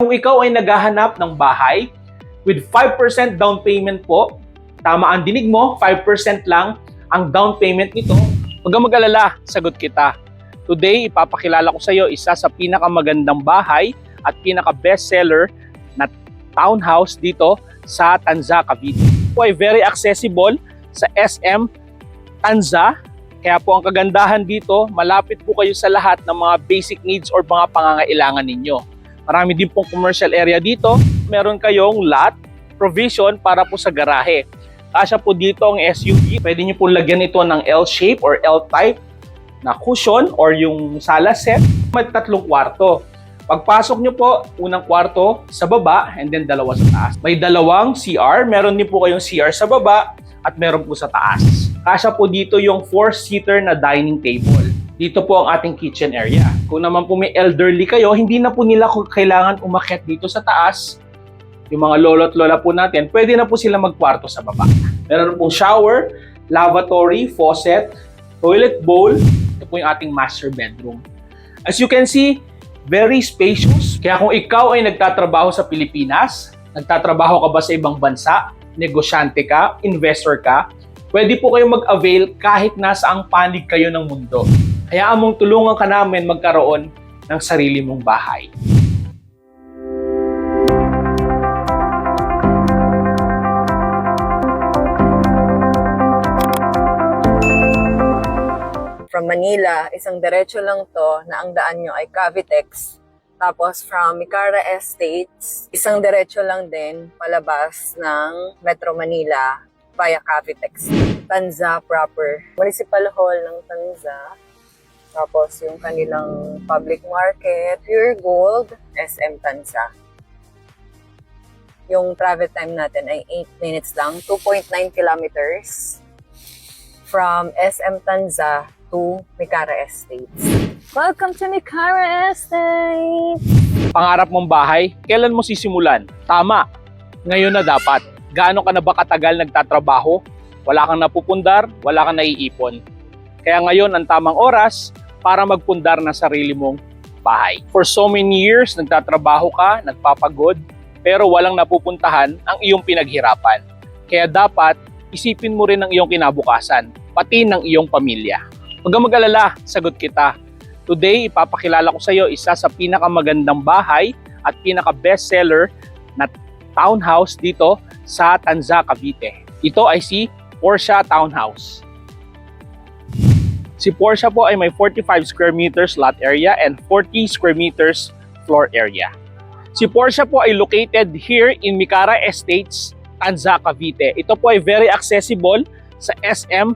kung ikaw ay naghahanap ng bahay with 5% down payment po, tama ang dinig mo, 5% lang ang down payment nito, huwag kang mag-alala, sagot kita. Today, ipapakilala ko sa iyo isa sa pinakamagandang bahay at pinaka-best seller na townhouse dito sa Tanza, Cavite. Ito ay very accessible sa SM Tanza. Kaya po ang kagandahan dito, malapit po kayo sa lahat ng mga basic needs or mga pangangailangan ninyo. Marami din pong commercial area dito. Meron kayong lot, provision para po sa garahe. Kasya po dito ang SUV. Pwede nyo po lagyan ito ng L-shape or L-type na cushion or yung sala set. May 3 kwarto. Pagpasok nyo po, unang kwarto sa baba and then 2 sa taas. May 2 CR. Meron din po kayong CR sa baba at meron po sa taas. Kasya po dito yung 4-seater na dining table. Dito po ang ating kitchen area. Kung naman po may elderly kayo, hindi na po nila kailangan umakyat dito sa taas. Yung mga lolo't lola po natin, pwede na po sila magkwarto sa baba. Meron pong shower, lavatory, faucet, toilet bowl. Ito po yung ating master bedroom. As you can see, very spacious. Kaya kung ikaw ay nagtatrabaho sa Pilipinas, nagtatrabaho ka ba sa ibang bansa, negosyante ka, investor ka, pwede po kayong mag-avail kahit nasa ang panig kayo ng mundo. Hayaan mong tulungan ka namin magkaroon ng sarili mong bahay. From Manila, isang diretso lang to na ang daan nyo ay Cavitex. Tapos from Micara Estates, isang diretso lang din palabas ng Metro Manila via Cavitex. Tanza proper. Municipal Hall ng Tanza. Tapos yung kanilang public market, Pure Gold, SM Tanza. Yung travel time natin ay 8 minutes lang, 2.9 kilometers from SM Tanza to Micara Estates. Welcome to Micara Estates! Pangarap mong bahay, kailan mo sisimulan? Tama, ngayon na dapat. Gaano ka na ba katagal nagtatrabaho? Wala kang napupundar, wala kang naiipon. Kaya ngayon ang tamang oras para magpundar ng sarili mong bahay. For so many years, nagtatrabaho ka, nagpapagod, pero walang napupuntahan ang iyong pinaghirapan. Kaya dapat isipin mo rin ang iyong kinabukasan, pati ng iyong pamilya. Huwag kang mag-alala, sagot kita. Today, ipapakilala ko sa iyo isa sa pinakamagandang bahay at pinaka-best seller na townhouse dito sa Tanza, Cavite. Ito ay si Portia Townhouse. Si Portia po ay may 45 square meters lot area and 40 square meters floor area. Si Portia po ay located here in Micara Estates, Tanza, Cavite. Ito po ay very accessible sa SM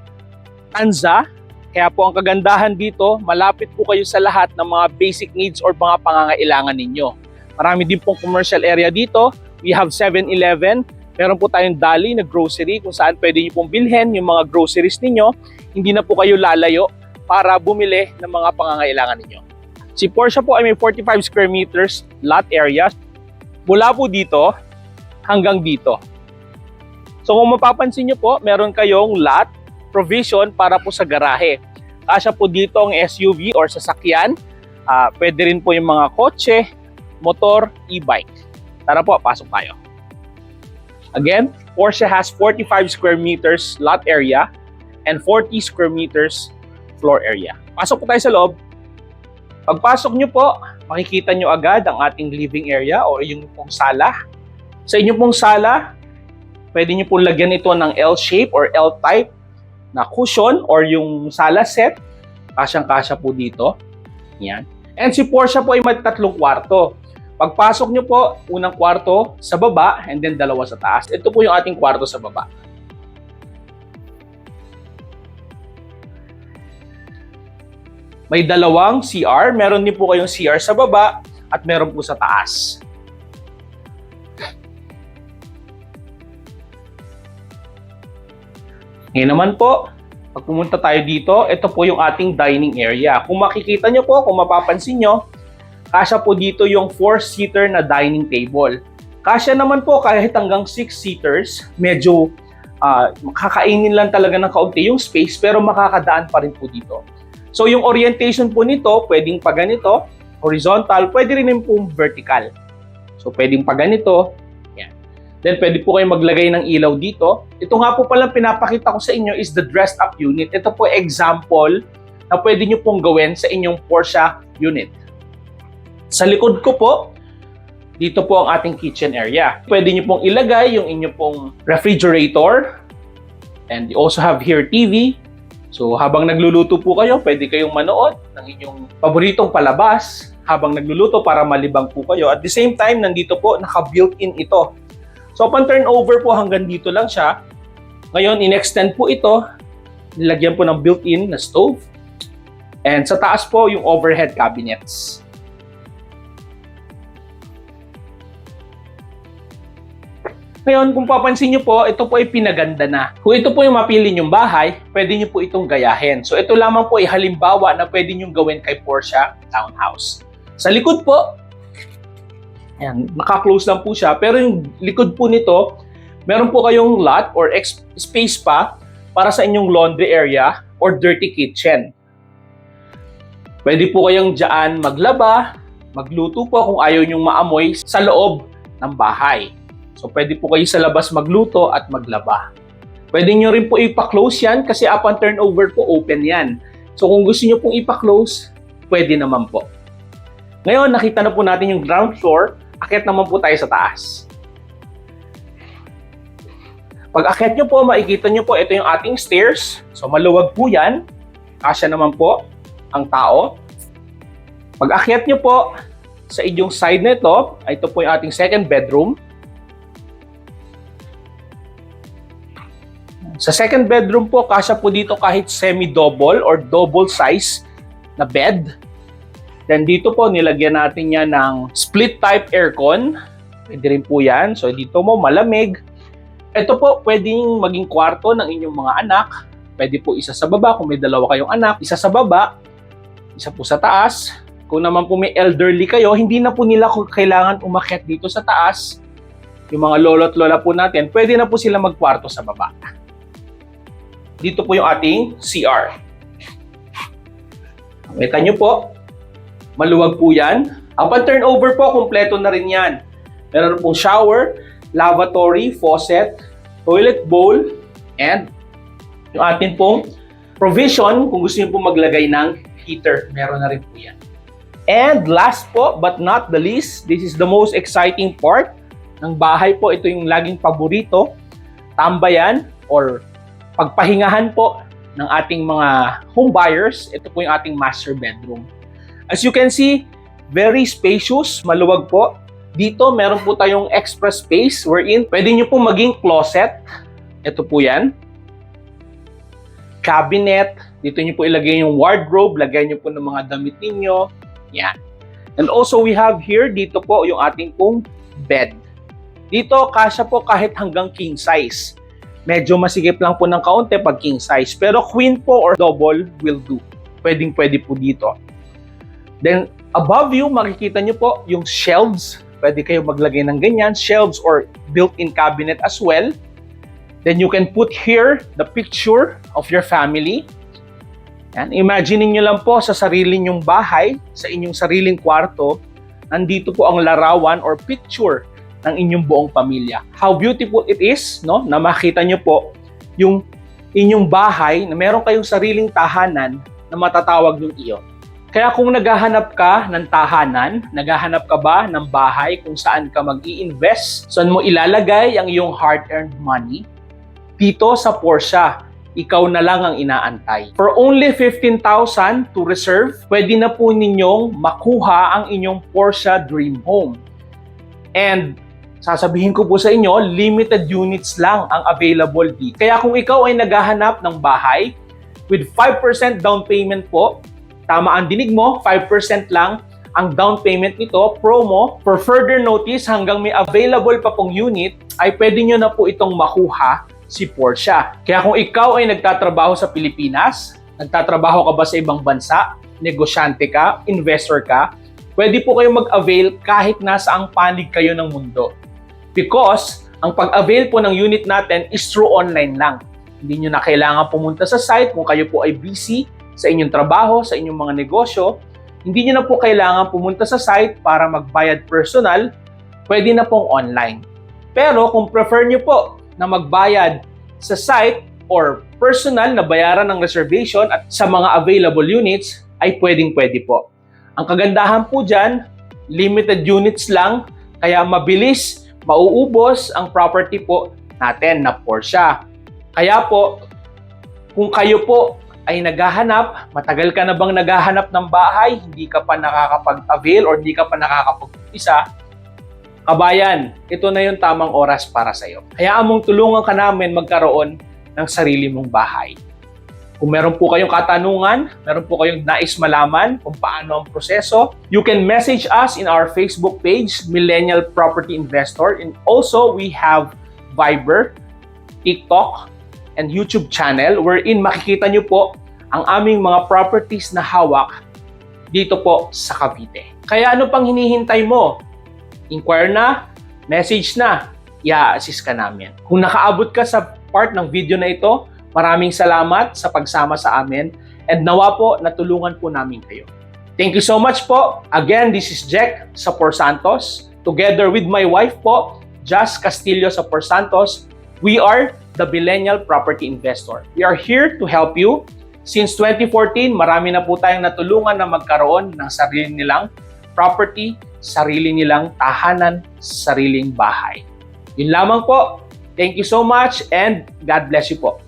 Tanza. Kaya po ang kagandahan dito, malapit po kayo sa lahat ng mga basic needs or mga pangangailangan ninyo. Marami din pong commercial area dito. We have 7-Eleven. Meron po tayong dali na grocery kung saan pwede nyo pong bilhin yung mga groceries ninyo. Hindi na po kayo lalayo para bumili ng mga pangangailangan ninyo. Si Portia po ay may 45 square meters lot area. Mula po dito hanggang dito. So kung mapapansin nyo po, meron kayong lot, provision para po sa garahe. Kasya po dito ang SUV or sasakyan. Pwede rin po yung mga kotse, motor, e-bike. Tara po, pasok tayo. Again, Portia has 45 square meters lot area and 40 square meters floor area. Pasok po tayo sa loob. Pagpasok nyo po, makikita nyo agad ang ating living area o yung pong sala. Sa inyong pong sala, pwede nyo pong lagyan ito ng L-shape or L-type na cushion or yung sala set. Kasyang-kasya po dito. Yan. And si Portia po ay may 3 kwarto. Pagpasok nyo po, unang kwarto sa baba and then 2 sa taas. Ito po yung ating kwarto sa baba. May 2 CR. Meron din po kayong CR sa baba at meron po sa taas. Ngayon naman po, pag pumunta tayo dito, ito po yung ating dining area. Kung makikita nyo po, kung mapapansin nyo, kasya po dito yung 4-seater na dining table. Kasya naman po kahit hanggang 6 seaters, medyo makakainin lang talaga ng kaunti yung space pero makakadaan pa rin po dito. So yung orientation po nito, pwedeng pa ganito, horizontal, pwede rin po vertical. So, pwedeng pa ganito. Yan. Then, pwede po kayo maglagay ng ilaw dito. Ito nga po palang pinapakita ko sa inyo is the dressed up unit. Ito po example na pwede nyo pong gawin sa inyong Porsche unit. Sa likod ko po, dito po ang ating kitchen area. Pwede nyo pong ilagay yung inyong pong refrigerator. And you also have here TV. So habang nagluluto po kayo, pwede kayong manood ng inyong paboritong palabas habang nagluluto para malibang po kayo. At the same time, nandito po, naka-built-in ito. So upon turnover po, hanggang dito lang siya. Ngayon, in-extend po ito. Nilagyan po ng built-in na stove. And sa taas po, yung overhead cabinets. Ngayon, kung papansin nyo po, ito po ay pinaganda na. Kung ito po yung mapili nyong bahay, pwede nyo po itong gayahin. So ito lamang po ay halimbawa na pwede nyong gawin kay Porsche Townhouse. Sa likod po, ayan, naka-close lang po siya. Pero yung likod po nito, meron po kayong lot or space pa para sa inyong laundry area or dirty kitchen. Pwede po kayong dyan maglaba, magluto po kung ayaw nyong maamoy sa loob ng bahay. So, pwede po kayo sa labas magluto at maglaba. Pwede nyo rin po ipa-close yan kasi upon turnover po, open yan. So, kung gusto nyo pong ipa-close, pwede naman po. Ngayon, nakita na po natin yung ground floor. Akyat naman po tayo sa taas. Pag akyat nyo po, makikita nyo po, ito yung ating stairs. So, maluwag po yan. Kasya naman po ang tao. Pag akyat nyo po, sa inyong side na ito po yung ating second bedroom. Sa second bedroom po, kasya po dito kahit semi-double or double size na bed. Then dito po, nilagyan natin yan ng split type aircon. Pwede rin po yan. So dito mo, malamig. Ito po, pwedeng maging kwarto ng inyong mga anak. Pwede po isa sa baba kung may dalawa kayong anak. Isa sa baba, isa po sa taas. Kung naman po may elderly kayo, hindi na po nila kailangan umakyat dito sa taas. Yung mga lolo't lola po natin, pwede na po sila magkwarto sa baba. Dito po yung ating CR. Kita nyo po, maluwag po yan. Upon turnover po, kompleto na rin yan. Meron pong shower, lavatory, faucet, toilet bowl, and yung atin pong provision kung gusto nyo po maglagay ng heater. Meron na rin po yan. And last po, but not the least, this is the most exciting part ng bahay po. Ito yung laging paborito, tambayan or pagpahingahan po ng ating mga home buyers. Ito po yung ating master bedroom. As you can see, very spacious, maluwag po. Dito, meron po tayong extra space wherein pwede nyo po maging closet. Ito po yan. Cabinet. Dito nyo po ilagay yung wardrobe. Lagay nyo po ng mga damit ninyo. Yan. And also, we have here, dito po yung ating pong bed. Dito, kasya po kahit hanggang king size. Medyo masigip lang po ng kaunti pag king size. Pero queen po or double will do. Pwedeng-pwede po dito. Then, above you, makikita nyo po yung shelves. Pwede kayo maglagay ng ganyan. Shelves or built-in cabinet as well. Then, you can put here the picture of your family. Yan. Imagine nyo lang po sa sarili nyong bahay, sa inyong sariling kwarto, nandito po ang larawan or picture ng inyong buong pamilya. How beautiful it is, no? Na makita nyo po yung inyong bahay na meron kayong sariling tahanan na matatawag yung iyo. Kaya kung naghahanap ka ng tahanan, naghahanap ka ba ng bahay kung saan ka mag-i-invest, saan mo ilalagay ang iyong hard-earned money, dito sa Porsche, ikaw na lang ang inaantay. For only 15,000 to reserve, pwede na po ninyong makuha ang inyong Porsche Dream Home. And sasabihin ko po sa inyo, limited units lang ang available dito. Kaya kung ikaw ay naghahanap ng bahay with 5% down payment po, tama ang dinig mo, 5% lang ang down payment nito, promo. For further notice, hanggang may available pa pong unit, ay pwede nyo na po itong makuha si Porsche. Kaya kung ikaw ay nagtatrabaho sa Pilipinas, nagtatrabaho ka ba sa ibang bansa, negosyante ka, investor ka, pwede po kayo mag-avail kahit nasa ang panig kayo ng mundo. Because ang pag-avail po ng unit natin is through online lang. Hindi nyo na kailangan pumunta sa site kung kayo po ay busy sa inyong trabaho, sa inyong mga negosyo. Hindi nyo na po kailangan pumunta sa site para magbayad personal pwede na pong online. Pero kung prefer nyo po na magbayad sa site or personal na bayaran ng reservation at sa mga available units, ay pwedeng-pwede po. Ang kagandahan po dyan, limited units lang, kaya mabilis mauubos ang property po natin na Porsche. Kaya po, kung kayo po ay naghahanap, matagal ka na bang naghahanap ng bahay, hindi ka pa nakakapag-avail or hindi ka pa nakakapag-isa, kabayan, ito na yung tamang oras para sa'yo. Hayaan mong tulungan ka namin magkaroon ng sarili mong bahay. Kung meron po kayong katanungan, meron po kayong nais malaman kung paano ang proseso, you can message us in our Facebook page, Millennial Property Investor. And also, we have Viber, TikTok, and YouTube channel wherein makikita nyo po ang aming mga properties na hawak dito po sa Cavite. Kaya ano pang hinihintay mo? Inquire na, message na, i-assist ka namin. Kung nakaabot ka sa part ng video na ito, maraming salamat sa pagsama sa amin and nawa po natulungan po namin kayo. Thank you so much po. Again, this is Jack Sapor Santos. Together with my wife po, Jazz Castillo Sapor Santos, we are the Millennial Property Investor. We are here to help you. Since 2014, marami na po tayong natulungan na magkaroon ng sarili nilang property, sarili nilang tahanan, sariling bahay. Yun lamang po. Thank you so much and God bless you po.